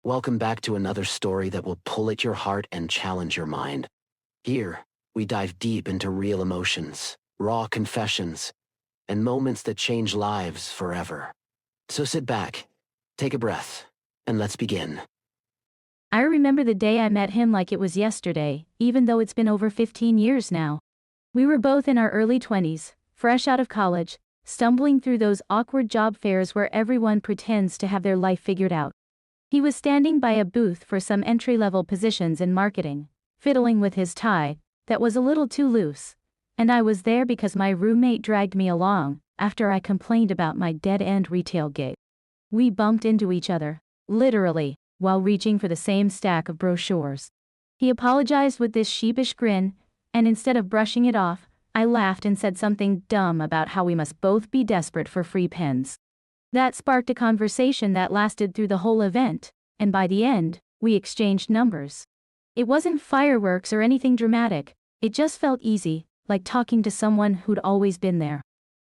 Welcome back to another story that will pull at your heart and challenge your mind. Here, we dive deep into real emotions, raw confessions, and moments that change lives forever. So sit back, take a breath, and let's begin. I remember the day I met him like it was yesterday, even though it's been over 15 years now. We were both in our early 20s, fresh out of college, stumbling through those awkward job fairs where everyone pretends to have their life figured out. He was standing by a booth for some entry-level positions in marketing, fiddling with his tie, that was a little too loose, and I was there because my roommate dragged me along, after I complained about my dead-end retail gig. We bumped into each other, literally, while reaching for the same stack of brochures. He apologized with this sheepish grin, and instead of brushing it off, I laughed and said something dumb about how we must both be desperate for free pens. That sparked a conversation that lasted through the whole event, and by the end, we exchanged numbers. It wasn't fireworks or anything dramatic, it just felt easy, like talking to someone who'd always been there.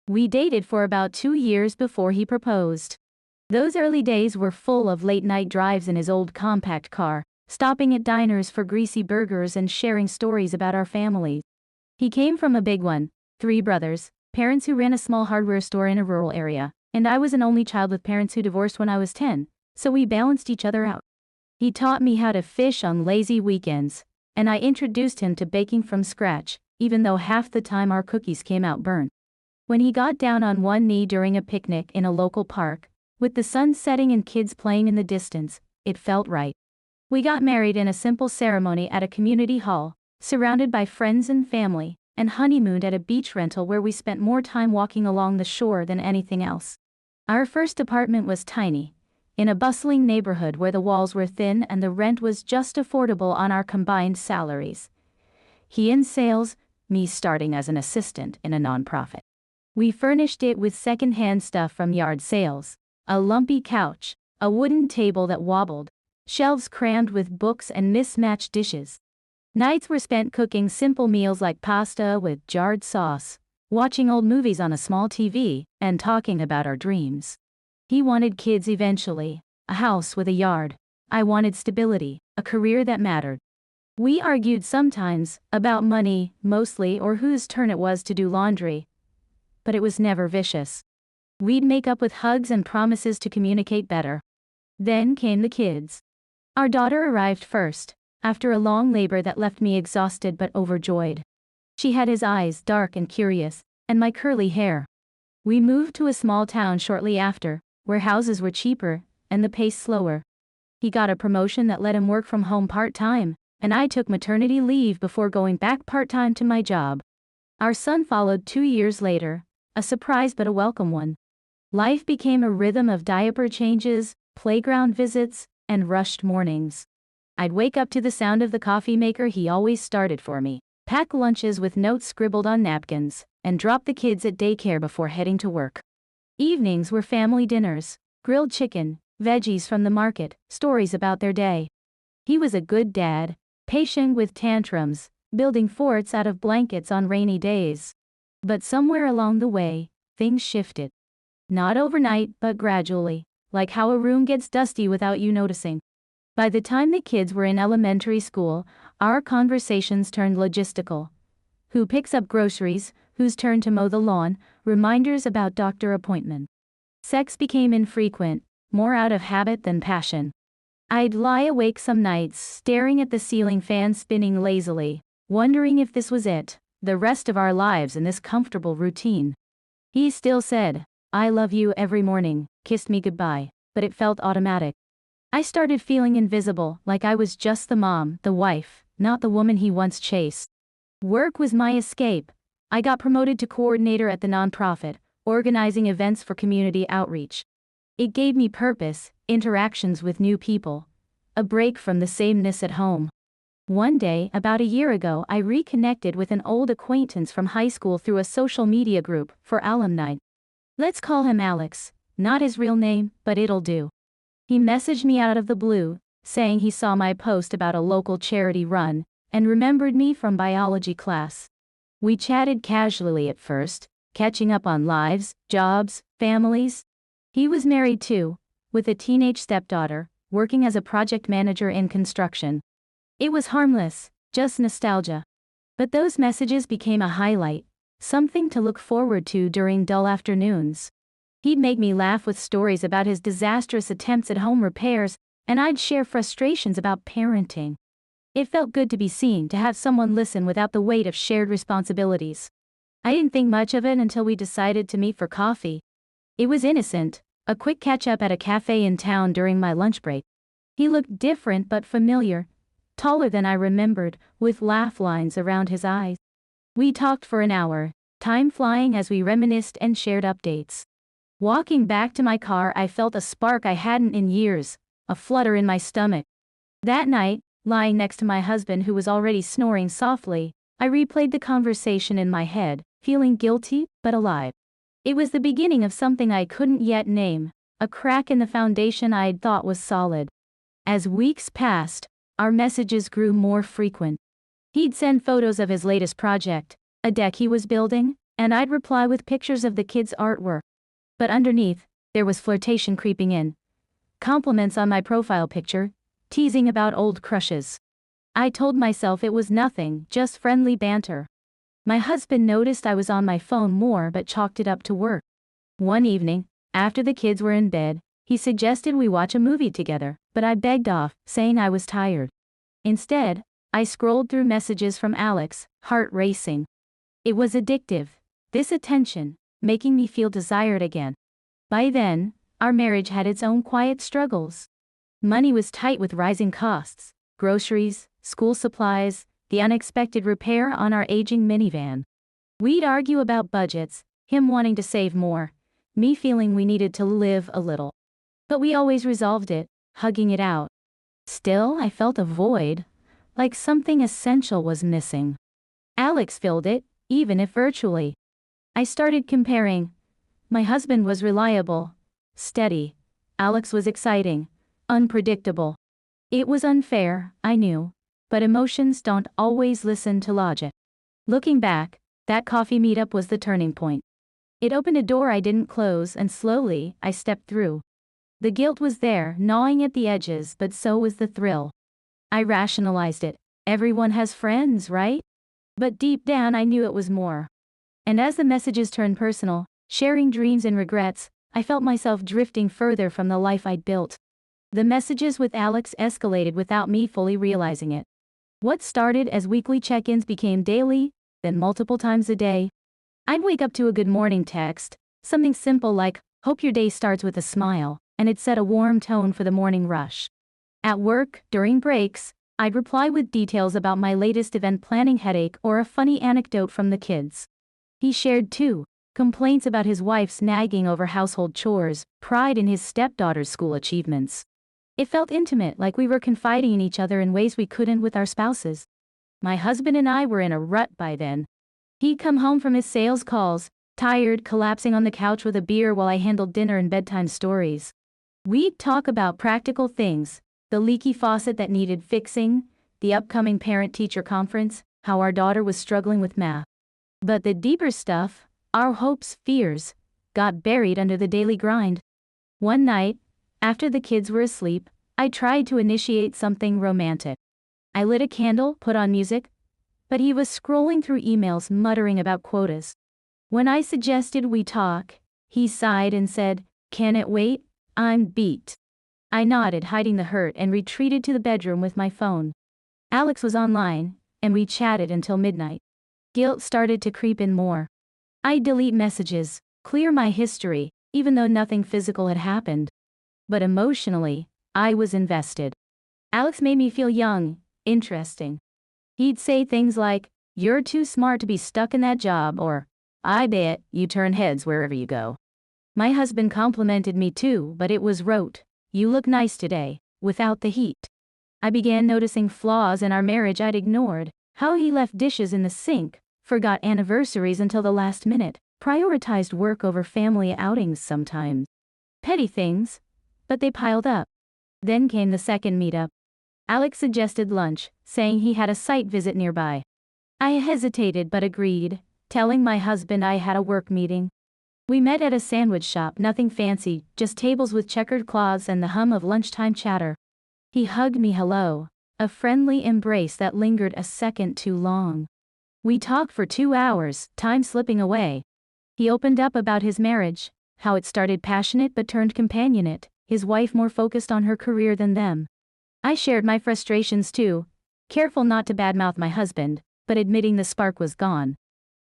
We dated for about 2 years before he proposed. Those early days were full of late-night drives in his old compact car, stopping at diners for greasy burgers and sharing stories about our family. He came from a big one, 3 brothers, parents who ran a small hardware store in a rural area, and I was an only child with parents who divorced when I was 10, so we balanced each other out. He taught me how to fish on lazy weekends, and I introduced him to baking from scratch, even though half the time our cookies came out burnt. When he got down on one knee during a picnic in a local park, with the sun setting and kids playing in the distance, it felt right. We got married in a simple ceremony at a community hall, surrounded by friends and family, and honeymooned at a beach rental where we spent more time walking along the shore than anything else. Our first apartment was tiny, in a bustling neighborhood where the walls were thin and the rent was just affordable on our combined salaries. He in sales, me starting as an assistant in a nonprofit. We furnished it with second-hand stuff from yard sales. A lumpy couch, a wooden table that wobbled, shelves crammed with books and mismatched dishes. Nights were spent cooking simple meals like pasta with jarred sauce, watching old movies on a small TV, and talking about our dreams. He wanted kids eventually, a house with a yard. I wanted stability, a career that mattered. We argued sometimes, about money, mostly, or whose turn it was to do laundry. But it was never vicious. We'd make up with hugs and promises to communicate better. Then came the kids. Our daughter arrived first, after a long labor that left me exhausted but overjoyed. She had his eyes, dark and curious, and my curly hair. We moved to a small town shortly after, where houses were cheaper, and the pace slower. He got a promotion that let him work from home part-time, and I took maternity leave before going back part-time to my job. Our son followed 2 years later, a surprise but a welcome one. Life became a rhythm of diaper changes, playground visits, and rushed mornings. I'd wake up to the sound of the coffee maker he always started for me, pack lunches with notes scribbled on napkins, and drop the kids at daycare before heading to work. Evenings were family dinners, grilled chicken, veggies from the market, stories about their day. He was a good dad, patient with tantrums, building forts out of blankets on rainy days. But somewhere along the way, things shifted. Not overnight, but gradually, like how a room gets dusty without you noticing. By the time the kids were in elementary school, our conversations turned logistical. Who picks up groceries, whose turn to mow the lawn, reminders about doctor appointment. Sex became infrequent, more out of habit than passion. I'd lie awake some nights, staring at the ceiling fan spinning lazily, wondering if this was it, the rest of our lives in this comfortable routine. He still said, "I love you" every morning, kissed me goodbye, but it felt automatic. I started feeling invisible, like I was just the mom, the wife, not the woman he once chased. Work was my escape. I got promoted to coordinator at the nonprofit, organizing events for community outreach. It gave me purpose, interactions with new people, a break from the sameness at home. One day, about a year ago, I reconnected with an old acquaintance from high school through a social media group for alumni. Let's call him Alex, not his real name, but it'll do. He messaged me out of the blue, saying he saw my post about a local charity run, and remembered me from biology class. We chatted casually at first, catching up on lives, jobs, families. He was married too, with a teenage stepdaughter, working as a project manager in construction. It was harmless, just nostalgia. But those messages became a highlight, something to look forward to during dull afternoons. He'd make me laugh with stories about his disastrous attempts at home repairs, and I'd share frustrations about parenting. It felt good to be seen, to have someone listen without the weight of shared responsibilities. I didn't think much of it until we decided to meet for coffee. It was innocent, a quick catch-up at a cafe in town during my lunch break. He looked different but familiar, taller than I remembered, with laugh lines around his eyes. We talked for an hour, time flying as we reminisced and shared updates. Walking back to my car, I felt a spark I hadn't in years, a flutter in my stomach. That night, lying next to my husband who was already snoring softly, I replayed the conversation in my head, feeling guilty but alive. It was the beginning of something I couldn't yet name, a crack in the foundation I'd thought was solid. As weeks passed, our messages grew more frequent. He'd send photos of his latest project, a deck he was building, and I'd reply with pictures of the kids' artwork. But underneath, there was flirtation creeping in. Compliments on my profile picture, teasing about old crushes. I told myself it was nothing, just friendly banter. My husband noticed I was on my phone more but chalked it up to work. One evening, after the kids were in bed, he suggested we watch a movie together, but I begged off, saying I was tired. Instead, I scrolled through messages from Alex, heart racing. It was addictive, this attention, making me feel desired again. By then, our marriage had its own quiet struggles. Money was tight with rising costs, groceries, school supplies, the unexpected repair on our aging minivan. We'd argue about budgets, him wanting to save more, me feeling we needed to live a little. But we always resolved it, hugging it out. Still, I felt a void, like something essential was missing. Alex filled it, even if virtually. I started comparing. My husband was reliable, steady. Alex was exciting, unpredictable. It was unfair, I knew, but emotions don't always listen to logic. Looking back, that coffee meetup was the turning point. It opened a door I didn't close, and slowly, I stepped through. The guilt was there, gnawing at the edges, but so was the thrill. I rationalized it. Everyone has friends, right? But deep down I knew it was more. And as the messages turned personal, sharing dreams and regrets, I felt myself drifting further from the life I'd built. The messages with Alex escalated without me fully realizing it. What started as weekly check-ins became daily, then multiple times a day. I'd wake up to a good morning text, something simple like, "Hope your day starts with a smile," and it set a warm tone for the morning rush. At work, during breaks, I'd reply with details about my latest event planning headache or a funny anecdote from the kids. He shared too, complaints about his wife's nagging over household chores, pride in his stepdaughter's school achievements. It felt intimate, like we were confiding in each other in ways we couldn't with our spouses. My husband and I were in a rut by then. He'd come home from his sales calls, tired, collapsing on the couch with a beer while I handled dinner and bedtime stories. We'd talk about practical things, the leaky faucet that needed fixing, the upcoming parent-teacher conference, how our daughter was struggling with math. But the deeper stuff, our hopes, fears, got buried under the daily grind. One night, after the kids were asleep, I tried to initiate something romantic. I lit a candle, put on music, but he was scrolling through emails muttering about quotas. When I suggested we talk, he sighed and said, "Can it wait? I'm beat." I nodded, hiding the hurt, and retreated to the bedroom with my phone. Alex was online, and we chatted until midnight. Guilt started to creep in more. I'd delete messages, clear my history, even though nothing physical had happened. But emotionally, I was invested. Alex made me feel young, interesting. He'd say things like, "You're too smart to be stuck in that job," or, "I bet you turn heads wherever you go." My husband complimented me too, but it was rote. "You look nice today," without the heat. I began noticing flaws in our marriage I'd ignored, how he left dishes in the sink, forgot anniversaries until the last minute, prioritized work over family outings sometimes. Petty things, but they piled up. Then came the second meetup. Alex suggested lunch, saying he had a site visit nearby. I hesitated but agreed, telling my husband I had a work meeting. We met at a sandwich shop, nothing fancy, just tables with checkered cloths and the hum of lunchtime chatter. He hugged me hello, a friendly embrace that lingered a second too long. We talked for 2 hours, time slipping away. He opened up about his marriage, how it started passionate but turned companionate, his wife more focused on her career than them. I shared my frustrations too, careful not to badmouth my husband, but admitting the spark was gone.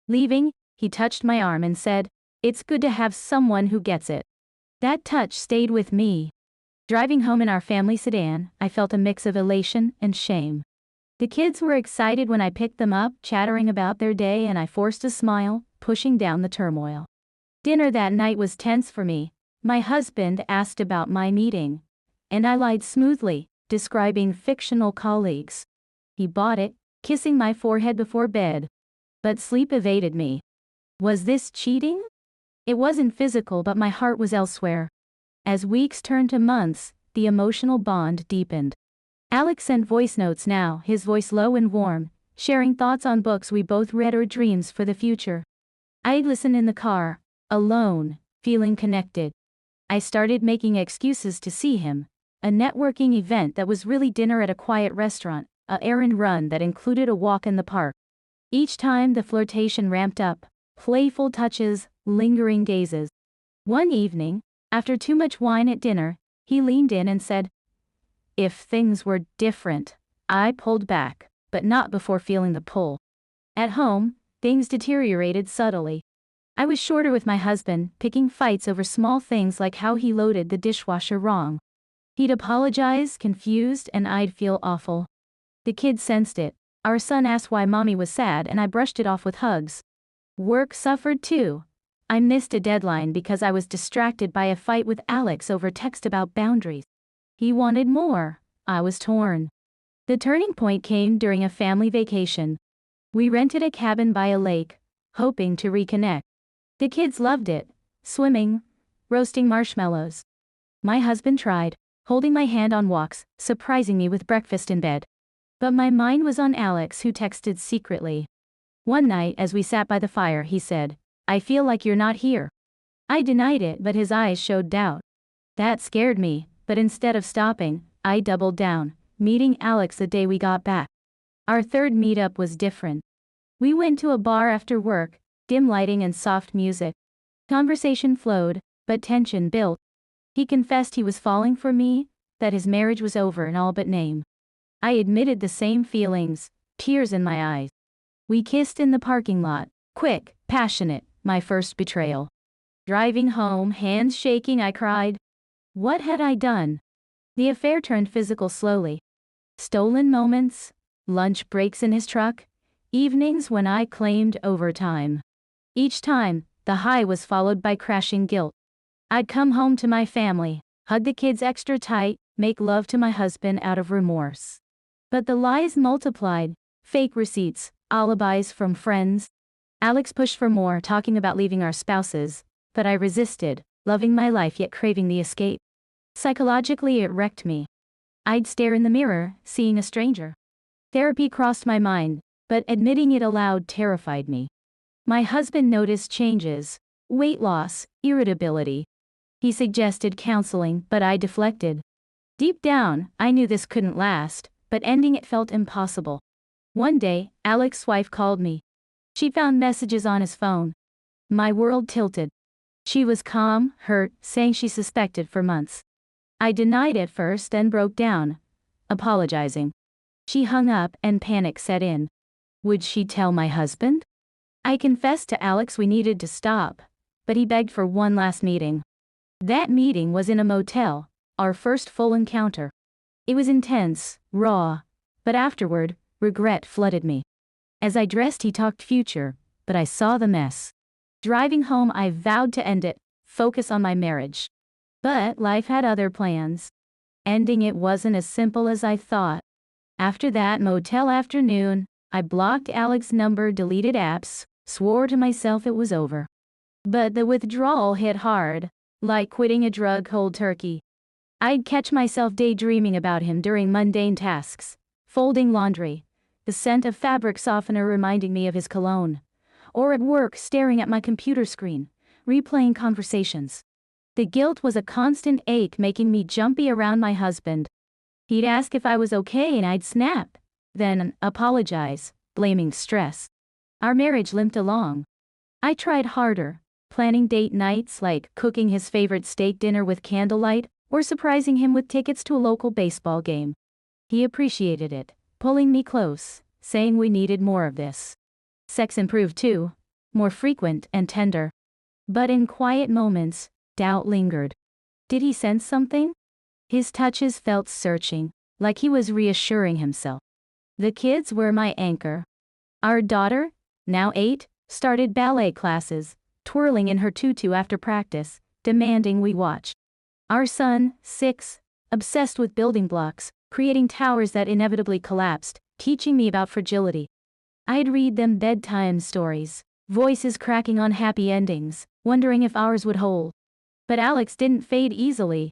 Leaving, he touched my arm and said, "It's good to have someone who gets it." That touch stayed with me. Driving home in our family sedan, I felt a mix of elation and shame. The kids were excited when I picked them up, chattering about their day, and I forced a smile, pushing down the turmoil. Dinner that night was tense for me. My husband asked about my meeting, and I lied smoothly, describing fictional colleagues. He bought it, kissing my forehead before bed. But sleep evaded me. Was this cheating? It wasn't physical, but my heart was elsewhere. As weeks turned to months, the emotional bond deepened. Alex sent voice notes now, his voice low and warm, sharing thoughts on books we both read or dreams for the future. I'd listen in the car, alone, feeling connected. I started making excuses to see him, a networking event that was really dinner at a quiet restaurant, a errand run that included a walk in the park. Each time the flirtation ramped up, playful touches, lingering gazes. One evening, after too much wine at dinner, he leaned in and said, "If things were different." I pulled back, but not before feeling the pull. At home, things deteriorated subtly. I was shorter with my husband, picking fights over small things like how he loaded the dishwasher wrong. He'd apologize, confused, and I'd feel awful. The kids sensed it. Our son asked why mommy was sad, and I brushed it off with hugs. Work suffered too. I missed a deadline because I was distracted by a fight with Alex over text about boundaries. He wanted more. I was torn. The turning point came during a family vacation. We rented a cabin by a lake, hoping to reconnect. The kids loved it, swimming, roasting marshmallows. My husband tried, holding my hand on walks, surprising me with breakfast in bed. But my mind was on Alex, who texted secretly. One night as we sat by the fire, he said, "I feel like you're not here." I denied it, but his eyes showed doubt. That scared me, but instead of stopping, I doubled down, meeting Alex the day we got back. Our third meetup was different. We went to a bar after work, dim lighting and soft music. Conversation flowed, but tension built. He confessed he was falling for me, that his marriage was over in all but name. I admitted the same feelings, tears in my eyes. We kissed in the parking lot, quick, passionate, my first betrayal. Driving home, hands shaking, I cried. What had I done? The affair turned physical slowly. Stolen moments, lunch breaks in his truck, evenings when I claimed overtime. Each time, the high was followed by crashing guilt. I'd come home to my family, hug the kids extra tight, make love to my husband out of remorse. But the lies multiplied, fake receipts, alibis from friends. Alex pushed for more, talking about leaving our spouses, but I resisted, loving my life yet craving the escape. Psychologically, it wrecked me. I'd stare in the mirror, seeing a stranger. Therapy crossed my mind, but admitting it aloud terrified me. My husband noticed changes, weight loss, irritability. He suggested counseling, but I deflected. Deep down, I knew this couldn't last, but ending it felt impossible. One day, Alex's wife called me. She found messages on his phone. My world tilted. She was calm, hurt, saying she suspected for months. I denied at first, then broke down, apologizing. She hung up and panic set in. Would she tell my husband? I confessed to Alex we needed to stop, but he begged for one last meeting. That meeting was in a motel, our first full encounter. It was intense, raw, but afterward, regret flooded me. As I dressed, he talked future, but I saw the mess. Driving home, I vowed to end it, focus on my marriage. But life had other plans. Ending it wasn't as simple as I thought. After that motel afternoon, I blocked Alex's number, deleted apps, swore to myself it was over. But the withdrawal hit hard, like quitting a drug cold turkey. I'd catch myself daydreaming about him during mundane tasks, folding laundry, the scent of fabric softener reminding me of his cologne, or at work staring at my computer screen, replaying conversations. The guilt was a constant ache making me jumpy around my husband. He'd ask if I was okay and I'd snap, then apologize, blaming stress. Our marriage limped along. I tried harder, planning date nights like cooking his favorite steak dinner with candlelight or surprising him with tickets to a local baseball game. He appreciated it, pulling me close, saying we needed more of this. Sex improved too, more frequent and tender. But in quiet moments, doubt lingered. Did he sense something? His touches felt searching, like he was reassuring himself. The kids were my anchor. Our daughter, now 8, started ballet classes, twirling in her tutu after practice, demanding we watch. Our son, 6, obsessed with building blocks, creating towers that inevitably collapsed, teaching me about fragility. I'd read them bedtime stories, voices cracking on happy endings, wondering if ours would hold. But Alex didn't fade easily.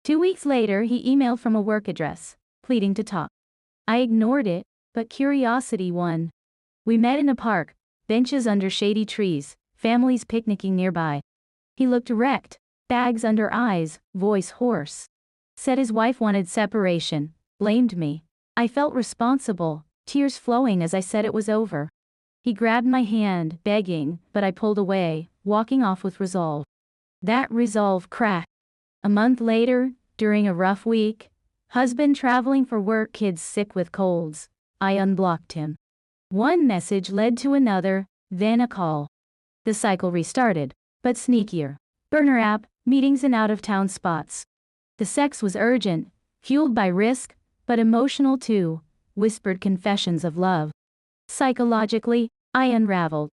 2 weeks later, he emailed from a work address, pleading to talk. I ignored it, but curiosity won. We met in a park, benches under shady trees, families picnicking nearby. He looked wrecked, bags under eyes, voice hoarse. Said his wife wanted separation, blamed me. I felt responsible, tears flowing as I said it was over. He grabbed my hand, begging, but I pulled away, walking off with resolve. That resolve cracked. A month later, during a rough week, husband traveling for work, kids sick with colds, I unblocked him. One message led to another, then a call. The cycle restarted, but sneakier. Burner app, meetings in out-of-town spots. The sex was urgent, fueled by risk, but emotional too, whispered confessions of love. Psychologically, I unraveled.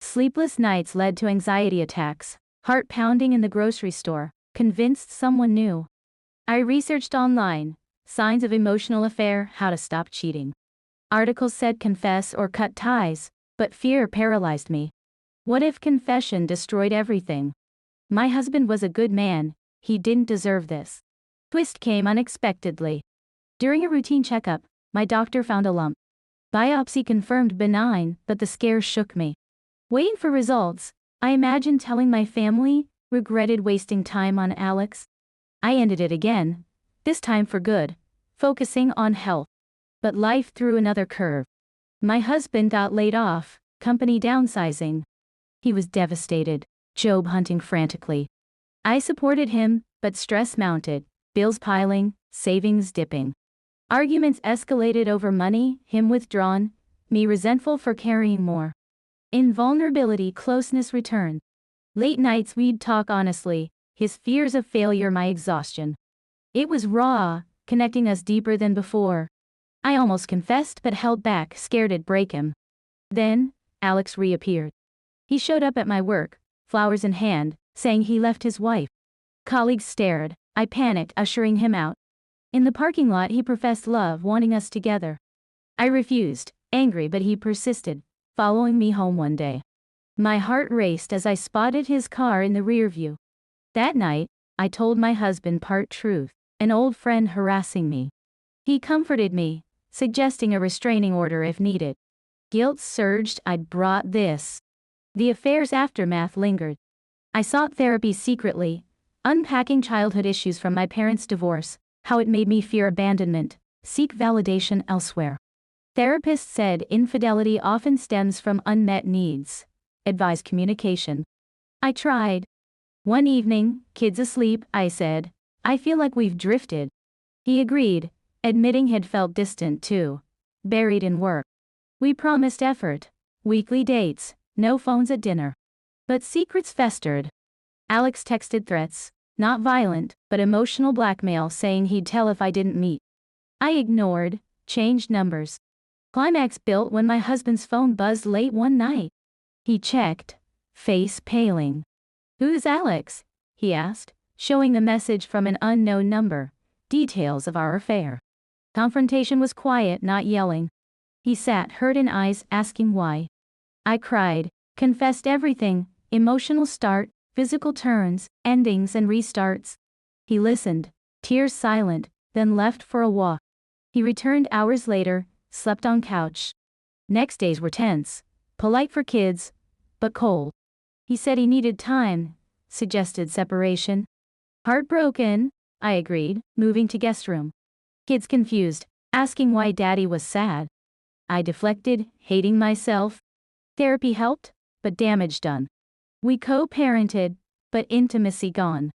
Sleepless nights led to anxiety attacks, heart pounding in the grocery store, convinced someone knew. I researched online, signs of emotional affair, how to stop cheating. Articles said confess or cut ties, but fear paralyzed me. What if confession destroyed everything? My husband was a good man, he didn't deserve this. Twist came unexpectedly. During a routine checkup, my doctor found a lump. Biopsy confirmed benign, but the scare shook me. Waiting for results, I imagined telling my family, regretted wasting time on Alex. I ended it again, this time for good, focusing on health. But life threw another curve. My husband got laid off, company downsizing. He was devastated, job hunting frantically. I supported him, but stress mounted, bills piling, savings dipping. Arguments escalated over money, him withdrawn, me resentful for carrying more. In vulnerability, closeness returned. Late nights we'd talk honestly, his fears of failure, my exhaustion. It was raw, connecting us deeper than before. I almost confessed but held back, scared it'd break him. Then, Alex reappeared. He showed up at my work, flowers in hand, saying he left his wife. Colleagues stared, I panicked, ushering him out. In the parking lot he professed love, wanting us together. I refused, angry, but he persisted, following me home one day. My heart raced as I spotted his car in the rearview. That night, I told my husband part truth, an old friend harassing me. He comforted me, suggesting a restraining order if needed. Guilt surged, I'd brought this. The affair's aftermath lingered. I sought therapy secretly, unpacking childhood issues from my parents' divorce, how it made me fear abandonment, seek validation elsewhere. Therapists said infidelity often stems from unmet needs, advised communication. I tried. One evening, kids asleep, I said, I feel like we've drifted. He agreed, admitting he'd felt distant too, buried in work. We promised effort, weekly dates, no phones at dinner. But secrets festered. Alex texted threats, not violent, but emotional blackmail, saying he'd tell if I didn't meet. I ignored, changed numbers. Climax built when my husband's phone buzzed late one night. He checked, face paling. Who's Alex? He asked, showing the message from an unknown number, details of our affair. Confrontation was quiet, not yelling. He sat, hurt in eyes, asking why. I cried, confessed everything, emotional start, physical turns, endings and restarts. He listened, tears silent, then left for a walk. He returned hours later, slept on couch. Next days were tense, polite for kids, but cold. He said he needed time, suggested separation. Heartbroken, I agreed, moving to guest room. Kids confused, asking why daddy was sad. I deflected, hating myself. Therapy helped, but damage done. We co-parented, but intimacy gone.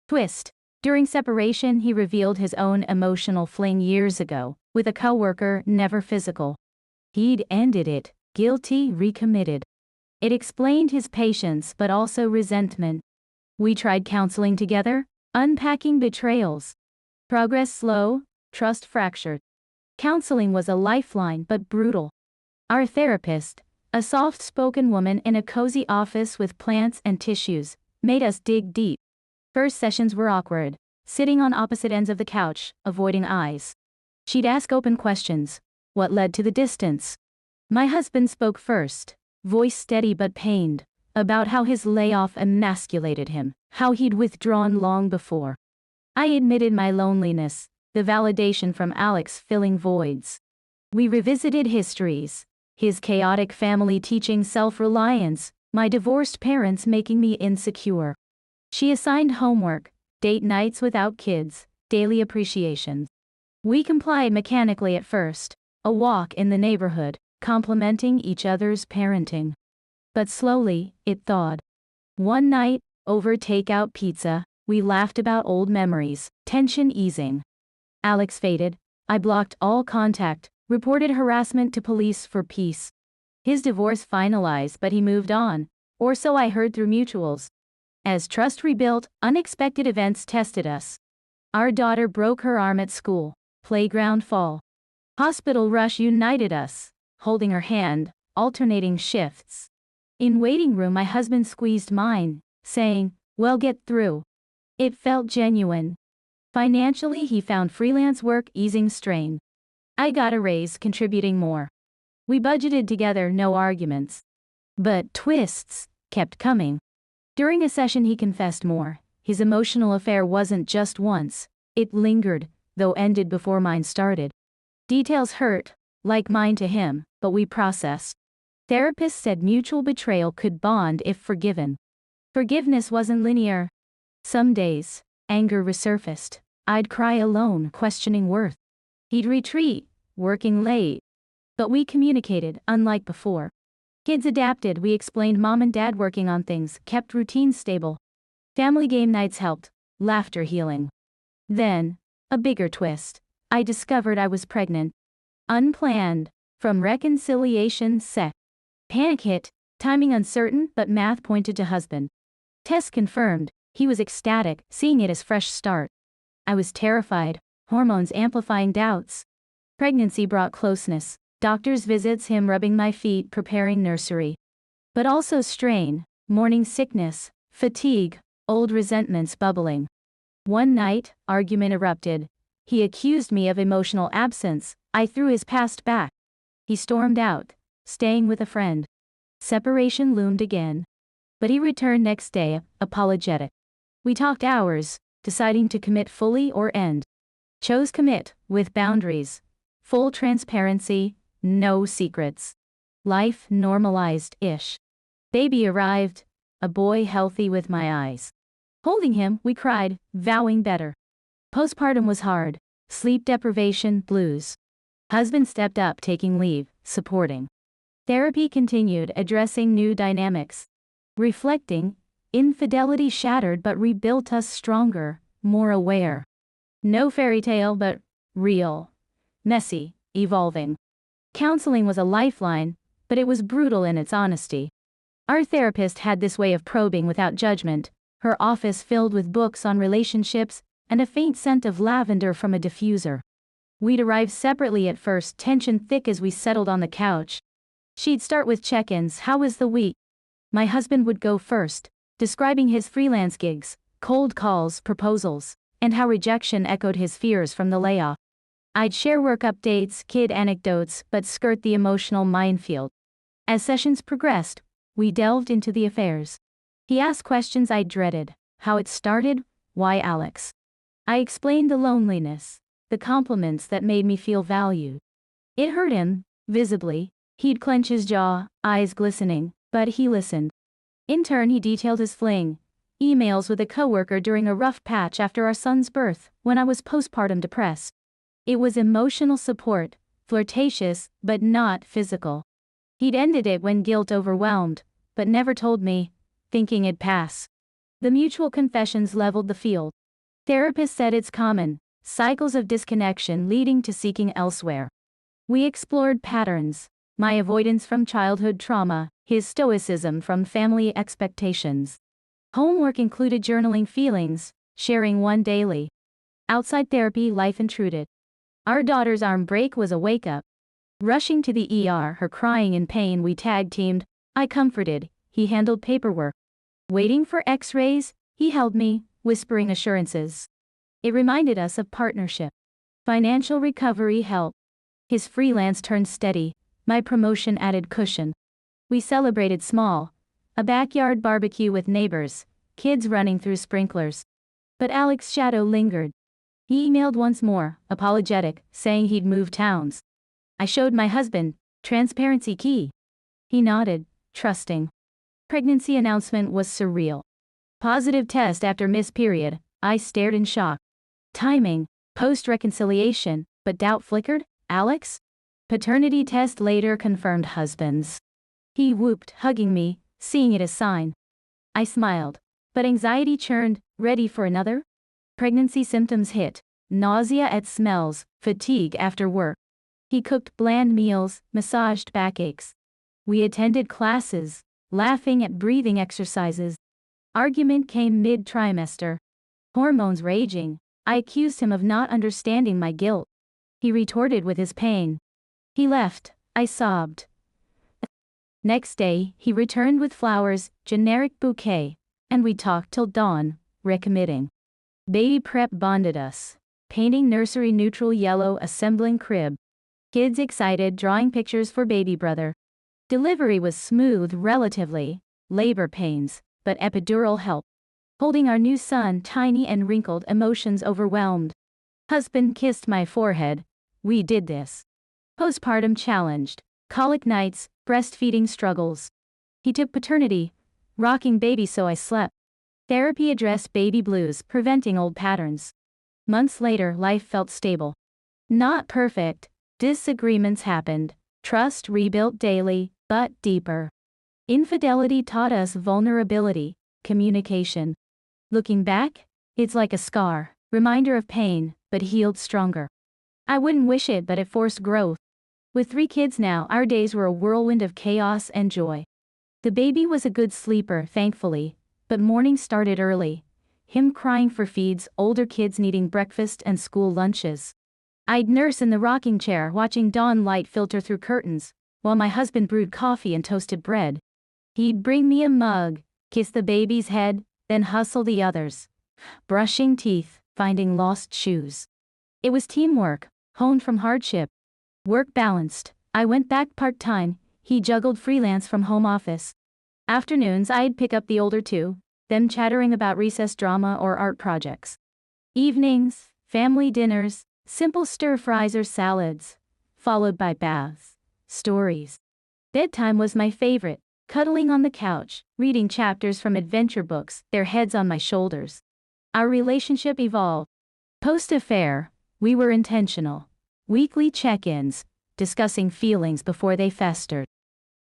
Twist. During separation, he revealed his own emotional fling years ago, with a coworker, never physical. He'd ended it, guilty, recommitted. It explained his patience but also resentment. We tried counseling together, unpacking betrayals. Progress slow, trust fractured. Counseling was a lifeline but brutal. Our therapist, a soft-spoken woman in a cozy office with plants and tissues, made us dig deep. First sessions were awkward, sitting on opposite ends of the couch, avoiding eyes. She'd ask open questions. What led to the distance? My husband spoke first, voice steady but pained, about how his layoff emasculated him, how he'd withdrawn long before. I admitted my loneliness, the validation from Alex filling voids. We revisited histories, his chaotic family teaching self-reliance, my divorced parents making me insecure. She assigned homework, date nights without kids, daily appreciation. We complied mechanically at first, a walk in the neighborhood, complimenting each other's parenting. But slowly, it thawed. One night, over takeout pizza, we laughed about old memories, tension easing. Alex faded. I blocked all contact, reported harassment to police for peace. His divorce finalized, but he moved on, or so I heard through mutuals. As trust rebuilt, unexpected events tested us. Our daughter broke her arm at school, playground fall. Hospital rush united us, holding her hand, alternating shifts. In waiting room my husband squeezed mine, saying, "We'll get through." It felt genuine. Financially he found freelance work easing strain. I got a raise, contributing more. We budgeted together, no arguments. But twists kept coming. During a session he confessed more. His emotional affair wasn't just once, it lingered, though ended before mine started. Details hurt, like mine to him, but we processed. Therapists said mutual betrayal could bond if forgiven. Forgiveness wasn't linear. Some days, anger resurfaced. I'd cry alone, questioning worth. He'd retreat, working late. But we communicated, unlike before. Kids adapted, we explained mom and dad working on things, kept routines stable. Family game nights helped, laughter healing. Then, a bigger twist. I discovered I was pregnant. Unplanned, from reconciliation sec. Panic hit, timing uncertain, but math pointed to husband. Test confirmed, he was ecstatic, seeing it as fresh start. I was terrified, hormones amplifying doubts. Pregnancy brought closeness, doctor's visits, him rubbing my feet, preparing nursery. But also strain, morning sickness, fatigue, old resentments bubbling. One night, argument erupted. He accused me of emotional absence. I threw his past back. He stormed out, staying with a friend. Separation loomed again. But he returned next day, apologetic. We talked hours, deciding to commit fully or end. Chose commit, with boundaries. Full transparency, no secrets. Life normalized-ish. Baby arrived, a boy healthy with my eyes. Holding him, we cried, vowing better. Postpartum was hard, sleep deprivation, blues. Husband stepped up, taking leave, supporting. Therapy continued, addressing new dynamics. Reflecting, infidelity shattered but rebuilt us stronger, more aware. No fairy tale but real. Messy, evolving. Counseling was a lifeline, but it was brutal in its honesty. Our therapist had this way of probing without judgment, her office filled with books on relationships, and a faint scent of lavender from a diffuser. We'd arrive separately at first, tension thick as we settled on the couch. She'd start with check-ins, how was the week? My husband would go first, describing his freelance gigs, cold calls, proposals, and how rejection echoed his fears from the layoff. I'd share work updates, kid anecdotes, but skirt the emotional minefield. As sessions progressed, we delved into the affairs. He asked questions I dreaded, how it started, why Alex. I explained the loneliness, the compliments that made me feel valued. It hurt him, visibly. He'd clench his jaw, eyes glistening, but he listened. In turn, he detailed his fling, emails with a coworker during a rough patch after our son's birth, when I was postpartum depressed. It was emotional support, flirtatious, but not physical. He'd ended it when guilt overwhelmed, but never told me, thinking it'd pass. The mutual confessions leveled the field. Therapists said it's common, cycles of disconnection leading to seeking elsewhere. We explored patterns, my avoidance from childhood trauma, his stoicism from family expectations. Homework included journaling feelings, sharing one daily. Outside therapy, life intruded. Our daughter's arm break was a wake-up. Rushing to the ER, her crying in pain, we tag-teamed. I comforted, he handled paperwork. Waiting for x-rays, he held me, whispering assurances. It reminded us of partnership. Financial recovery helped. His freelance turned steady, my promotion added cushion. We celebrated small, a backyard barbecue with neighbors, kids running through sprinklers. But Alex's shadow lingered. He emailed once more, apologetic, saying he'd moved towns. I showed my husband, transparency key. He nodded, trusting. Pregnancy announcement was surreal. Positive test after missed period, I stared in shock. Timing, post-reconciliation, but doubt flickered, Alex? Paternity test later confirmed husbands. He whooped, hugging me, seeing it as sign. I smiled, but anxiety churned, ready for another? Pregnancy symptoms hit, nausea at smells, fatigue after work. He cooked bland meals, massaged backaches. We attended classes, laughing at breathing exercises. Argument came mid-trimester. Hormones raging, I accused him of not understanding my guilt. He retorted with his pain. He left, I sobbed. Next day, he returned with flowers, generic bouquet, and we talked till dawn, recommitting. Baby prep bonded us. Painting nursery neutral yellow, assembling crib. Kids excited, drawing pictures for baby brother. Delivery was smooth relatively, labor pains, but epidural help. Holding our new son, tiny and wrinkled, emotions overwhelmed. Husband kissed my forehead. We did this. Postpartum challenged. Colic nights, breastfeeding struggles. He took paternity, rocking baby so I slept. Therapy addressed baby blues, preventing old patterns. Months later, life felt stable. Not perfect. Disagreements happened. Trust rebuilt daily, but deeper. Infidelity taught us vulnerability, communication. Looking back, it's like a scar, reminder of pain, but healed stronger. I wouldn't wish it, but it forced growth. With 3 kids now, our days were a whirlwind of chaos and joy. The baby was a good sleeper, thankfully, but mornings started early. Him crying for feeds, older kids needing breakfast and school lunches. I'd nurse in the rocking chair, watching dawn light filter through curtains, while my husband brewed coffee and toasted bread. He'd bring me a mug, kiss the baby's head, then hustle the others. Brushing teeth, finding lost shoes. It was teamwork, honed from hardship. Work balanced. I went back part-time, he juggled freelance from home office. Afternoons I'd pick up the older 2, them chattering about recess drama or art projects. Evenings, family dinners, simple stir-fries or salads, followed by baths, stories. Bedtime was my favorite, cuddling on the couch, reading chapters from adventure books, their heads on my shoulders. Our relationship evolved. Post-affair, we were intentional. Weekly check-ins, discussing feelings before they festered.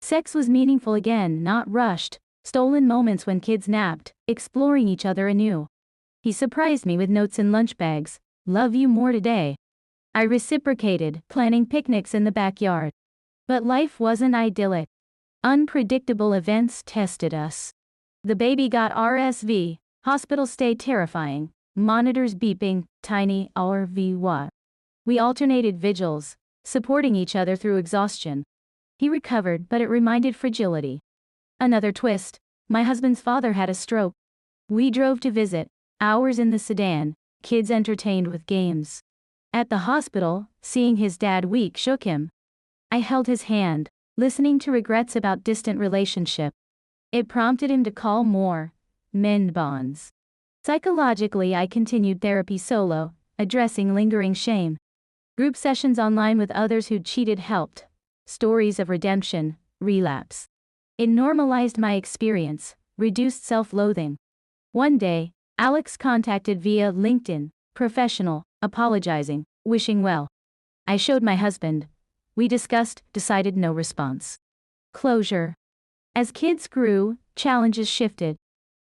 Sex was meaningful again, not rushed, stolen moments when kids napped, exploring each other anew. He surprised me with notes in lunch bags, "Love you more today." I reciprocated, planning picnics in the backyard. But life wasn't idyllic. Unpredictable events tested us. The baby got RSV, hospital stay terrifying, monitors beeping, tiny RV. We alternated vigils, supporting each other through exhaustion. He recovered, but it reminded fragility. Another twist, my husband's father had a stroke. We drove to visit, hours in the sedan, kids entertained with games. At the hospital, seeing his dad weak shook him. I held his hand, listening to regrets about distant relationship. It prompted him to call more, mend bonds. Psychologically, I continued therapy solo, addressing lingering shame. Group sessions online with others who'd cheated helped. Stories of redemption, relapse. It normalized my experience, reduced self-loathing. One day, Alex contacted via LinkedIn, professional, apologizing, wishing well. I showed my husband. We discussed, decided no response. Closure. As kids grew, challenges shifted.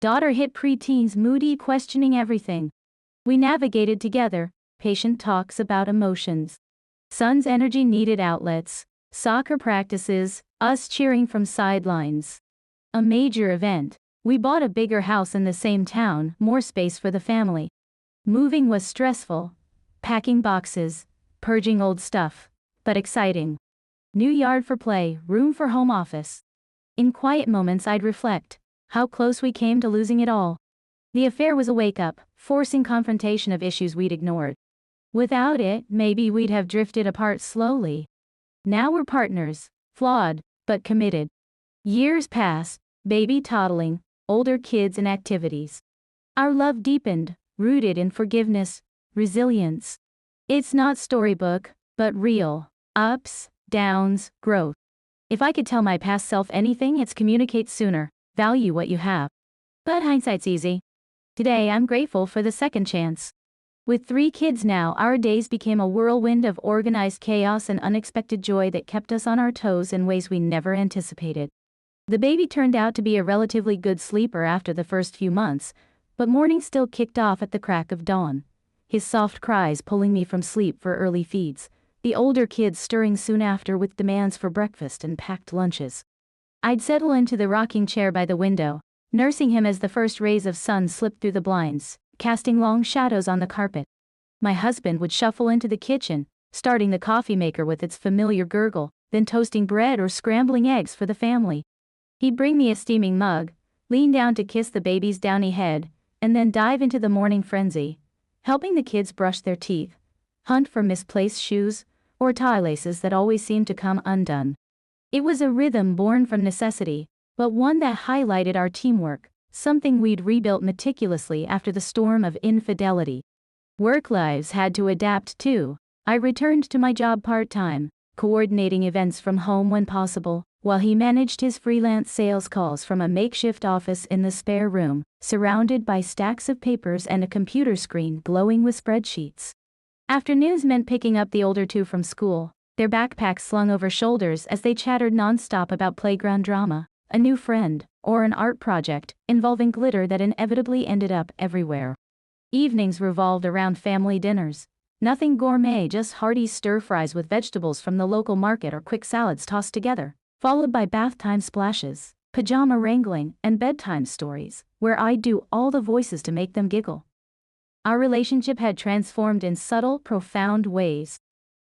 Daughter hit preteens, moody, questioning everything. We navigated together, patient talks about emotions. Son's energy needed outlets, soccer practices, us cheering from sidelines. A major event. We bought a bigger house in the same town, more space for the family. Moving was stressful. Packing boxes, purging old stuff, but exciting. New yard for play, room for home office. In quiet moments I'd reflect, how close we came to losing it all. The affair was a wake-up, forcing confrontation of issues we'd ignored. Without it, maybe we'd have drifted apart slowly. Now we're partners, flawed, but committed. Years passed, baby toddling, older kids and activities. Our love deepened, rooted in forgiveness, resilience. It's not storybook, but real. Ups, downs, growth. If I could tell my past self anything, it's communicate sooner, value what you have. But hindsight's easy. Today I'm grateful for the second chance. With 3 kids now, our days became a whirlwind of organized chaos and unexpected joy that kept us on our toes in ways we never anticipated. The baby turned out to be a relatively good sleeper after the first few months, but mornings still kicked off at the crack of dawn. His soft cries pulling me from sleep for early feeds, the older kids stirring soon after with demands for breakfast and packed lunches. I'd settle into the rocking chair by the window, nursing him as the first rays of sun slipped through the blinds, casting long shadows on the carpet. My husband would shuffle into the kitchen, starting the coffee maker with its familiar gurgle, then toasting bread or scrambling eggs for the family. He'd bring me a steaming mug, lean down to kiss the baby's downy head, and then dive into the morning frenzy, helping the kids brush their teeth, hunt for misplaced shoes, or tie laces that always seemed to come undone. It was a rhythm born from necessity, but one that highlighted our teamwork, something we'd rebuilt meticulously after the storm of infidelity. Work lives had to adapt too. I returned to my job part-time, coordinating events from home when possible, while he managed his freelance sales calls from a makeshift office in the spare room, surrounded by stacks of papers and a computer screen glowing with spreadsheets. Afternoons meant picking up the older 2 from school, their backpacks slung over shoulders as they chattered nonstop about playground drama, a new friend, or an art project involving glitter that inevitably ended up everywhere. Evenings revolved around family dinners. Nothing gourmet, just hearty stir-fries with vegetables from the local market or quick salads tossed together, followed by bath time splashes, pajama wrangling, and bedtime stories, where I'd do all the voices to make them giggle. Our relationship had transformed in subtle, profound ways.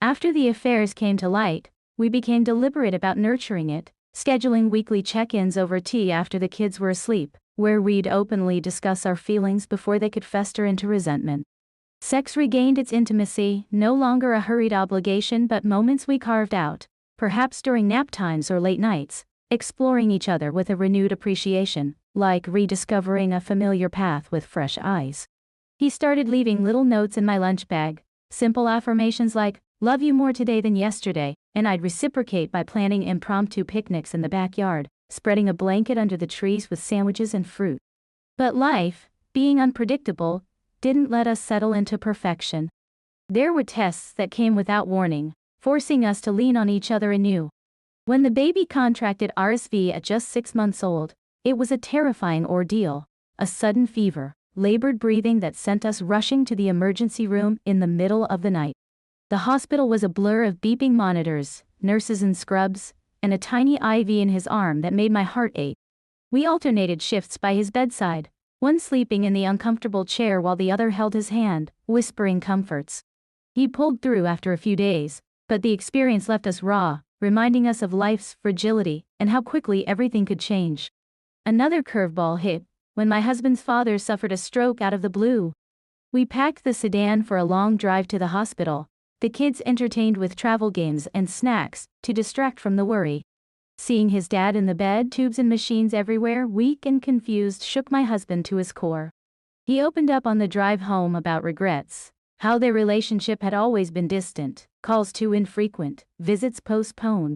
After the affairs came to light, we became deliberate about nurturing it, scheduling weekly check-ins over tea after the kids were asleep, where we'd openly discuss our feelings before they could fester into resentment. Sex regained its intimacy, no longer a hurried obligation but moments we carved out, perhaps during nap times or late nights, exploring each other with a renewed appreciation, like rediscovering a familiar path with fresh eyes. He started leaving little notes in my lunch bag, simple affirmations like, "Love you more today than yesterday," and I'd reciprocate by planning impromptu picnics in the backyard, spreading a blanket under the trees with sandwiches and fruit. But life, being unpredictable, didn't let us settle into perfection. There were tests that came without warning, forcing us to lean on each other anew. When the baby contracted RSV at just 6 months old, it was a terrifying ordeal, a sudden fever, labored breathing that sent us rushing to the emergency room in the middle of the night. The hospital was a blur of beeping monitors, nurses in scrubs, and a tiny IV in his arm that made my heart ache. We alternated shifts by his bedside, one sleeping in the uncomfortable chair while the other held his hand, whispering comforts. He pulled through after a few days, but the experience left us raw, reminding us of life's fragility and how quickly everything could change. Another curveball hit when my husband's father suffered a stroke out of the blue. We packed the sedan for a long drive to the hospital, the kids entertained with travel games and snacks to distract from the worry. Seeing his dad in the bed, tubes and machines everywhere, weak and confused, shook my husband to his core. He opened up on the drive home about regrets, how their relationship had always been distant, calls too infrequent, visits postponed.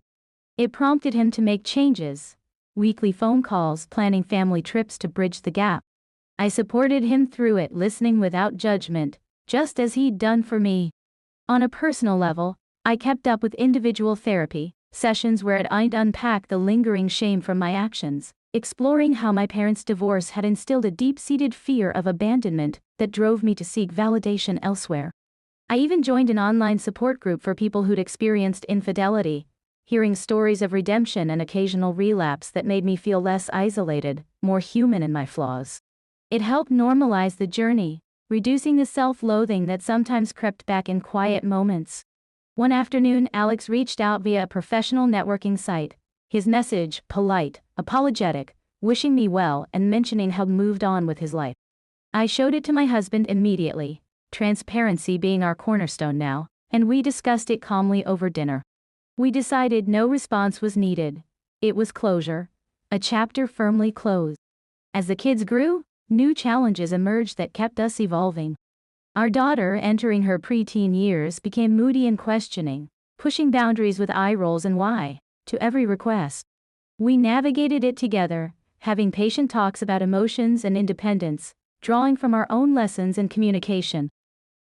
It prompted him to make changes, weekly phone calls, planning family trips to bridge the gap. I supported him through it, listening without judgment, just as he'd done for me. On a personal level, I kept up with individual therapy sessions where I'd unpack the lingering shame from my actions, exploring how my parents' divorce had instilled a deep-seated fear of abandonment that drove me to seek validation elsewhere. I even joined an online support group for people who'd experienced infidelity, hearing stories of redemption and occasional relapse that made me feel less isolated, more human in my flaws. It helped normalize the journey, reducing the self-loathing that sometimes crept back in quiet moments. One afternoon, Alex reached out via a professional networking site. His message, polite, apologetic, wishing me well and mentioning how he'd moved on with his life. I showed it to my husband immediately, transparency being our cornerstone now, and we discussed it calmly over dinner. We decided no response was needed. It was closure, a chapter firmly closed. As the kids grew, new challenges emerged that kept us evolving. Our daughter, entering her preteen years, became moody and questioning, pushing boundaries with eye rolls and why to every request. We navigated it together, having patient talks about emotions and independence, drawing from our own lessons in communication.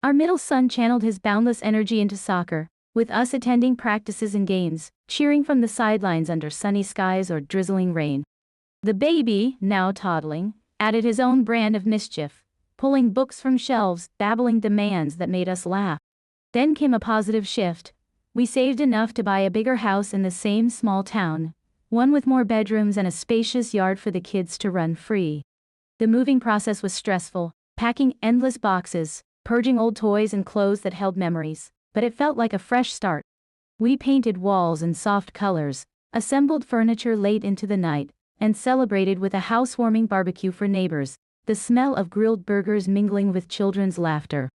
Our middle son channeled his boundless energy into soccer, with us attending practices and games, cheering from the sidelines under sunny skies or drizzling rain. The baby, now toddling, added his own brand of mischief, pulling books from shelves, babbling demands that made us laugh. Then came a positive shift. We saved enough to buy a bigger house in the same small town, one with more bedrooms and a spacious yard for the kids to run free. The moving process was stressful, packing endless boxes, purging old toys and clothes that held memories, but it felt like a fresh start. We painted walls in soft colors, assembled furniture late into the night, and celebrated with a housewarming barbecue for neighbors, the smell of grilled burgers mingling with children's laughter.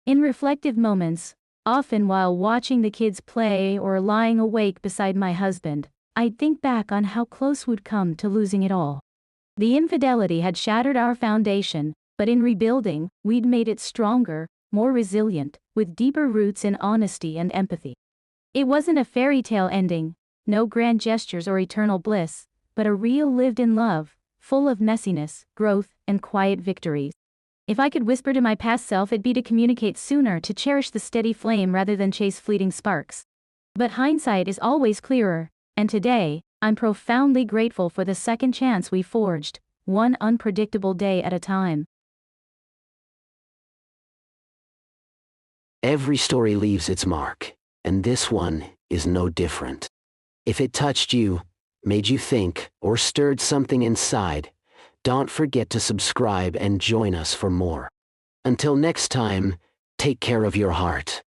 In reflective moments, often while watching the kids play or lying awake beside my husband, I'd think back on how close we'd come to losing it all. The infidelity had shattered our foundation, but in rebuilding, we'd made it stronger, more resilient, with deeper roots in honesty and empathy. It wasn't a fairy tale ending, no grand gestures or eternal bliss, but a real lived-in love, full of messiness, growth, and quiet victories. If I could whisper to my past self, it'd be to communicate sooner, to cherish the steady flame rather than chase fleeting sparks. But hindsight is always clearer, and today, I'm profoundly grateful for the second chance we forged, one unpredictable day at a time. Every story leaves its mark, and this one is no different. If it touched you, made you think, or stirred something inside, don't forget to subscribe and join us for more. Until next time, take care of your heart.